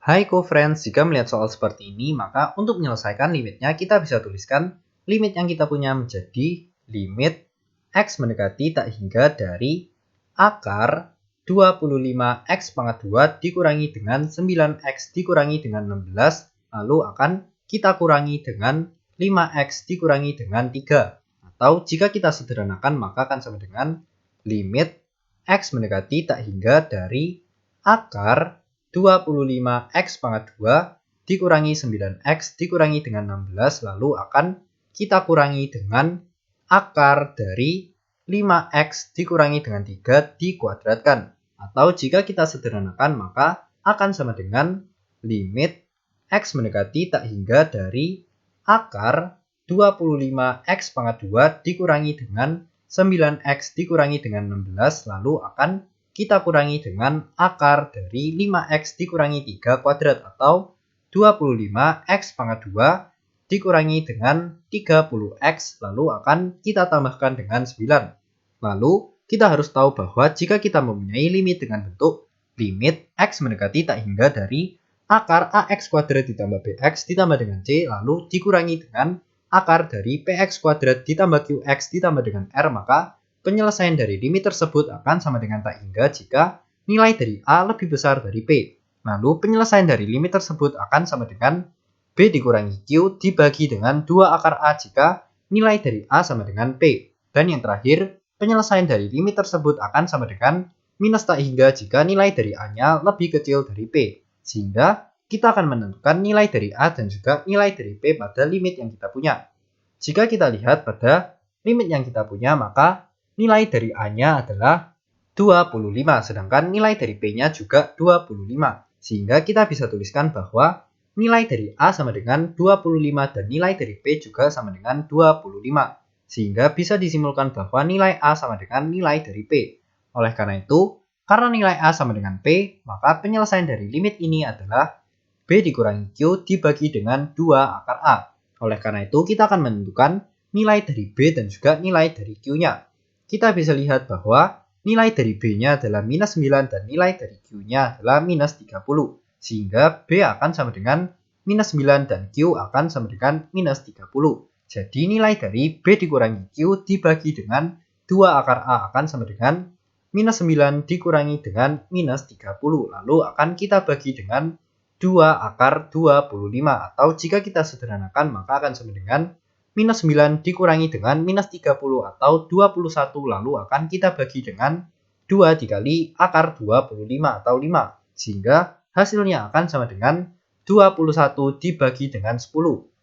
Hai co-friends, jika melihat soal seperti ini, maka untuk menyelesaikan limitnya kita bisa tuliskan limit yang kita punya menjadi limit x mendekati tak hingga dari akar 25x pangkat 2 dikurangi dengan 9x dikurangi dengan 16, lalu akan kita kurangi dengan 5x dikurangi dengan 3. Atau jika kita sederhanakan maka akan sama dengan limit x mendekati tak hingga dari akar 25x pangkat 2 dikurangi 9x dikurangi dengan 16 lalu akan kita kurangi dengan akar dari 5x dikurangi dengan 3 dikuadratkan. Atau jika kita sederhanakan maka akan sama dengan limit x mendekati tak hingga dari akar 25x pangkat 2 dikurangi dengan 9x dikurangi dengan 16 lalu akan kita kurangi dengan akar dari 5x dikurangi 3 kuadrat atau 25x pangkat 2 dikurangi dengan 30x lalu akan kita tambahkan dengan 9. Lalu kita harus tahu bahwa jika kita mempunyai limit dengan bentuk limit x mendekati tak hingga dari akar ax kuadrat ditambah bx ditambah dengan c lalu dikurangi dengan akar dari px kuadrat ditambah qx ditambah dengan r, maka penyelesaian dari limit tersebut akan sama dengan tak hingga jika nilai dari A lebih besar dari P. Lalu penyelesaian dari limit tersebut akan sama dengan B dikurangi Q dibagi dengan 2 akar A jika nilai dari A sama dengan P. Dan yang terakhir, penyelesaian dari limit tersebut akan sama dengan minus tak hingga jika nilai dari A-nya lebih kecil dari P. Sehingga kita akan menentukan nilai dari A dan juga nilai dari P pada limit yang kita punya. Jika kita lihat pada limit yang kita punya, maka nilai dari A-nya adalah 25, sedangkan nilai dari P-nya juga 25. Sehingga kita bisa tuliskan bahwa nilai dari A sama dengan 25 dan nilai dari P juga sama dengan 25. Sehingga bisa disimpulkan bahwa nilai A sama dengan nilai dari P. Oleh karena itu, karena nilai A sama dengan P, maka penyelesaian dari limit ini adalah B dikurangi Q dibagi dengan 2 akar A. Oleh karena itu, kita akan menentukan nilai dari B dan juga nilai dari Q-nya. Kita bisa lihat bahwa nilai dari B-nya adalah minus 9 dan nilai dari Q-nya adalah minus 30. Sehingga B akan sama dengan minus 9 dan Q akan sama dengan minus 30. Jadi nilai dari B dikurangi Q dibagi dengan 2 akar A akan sama dengan minus 9 dikurangi dengan minus 30. Lalu akan kita bagi dengan 2 akar 25. Atau jika kita sederhanakan maka akan sama dengan minus 9 dikurangi dengan minus 30 atau 21, lalu akan kita bagi dengan 2 dikali akar 25 atau 5. Sehingga hasilnya akan sama dengan 21 dibagi dengan 10.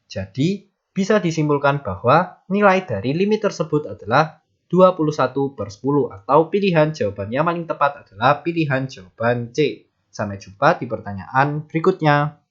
Jadi bisa disimpulkan bahwa nilai dari limit tersebut adalah 21/10 atau pilihan jawaban yang paling tepat adalah pilihan jawaban C. Sampai jumpa di pertanyaan berikutnya.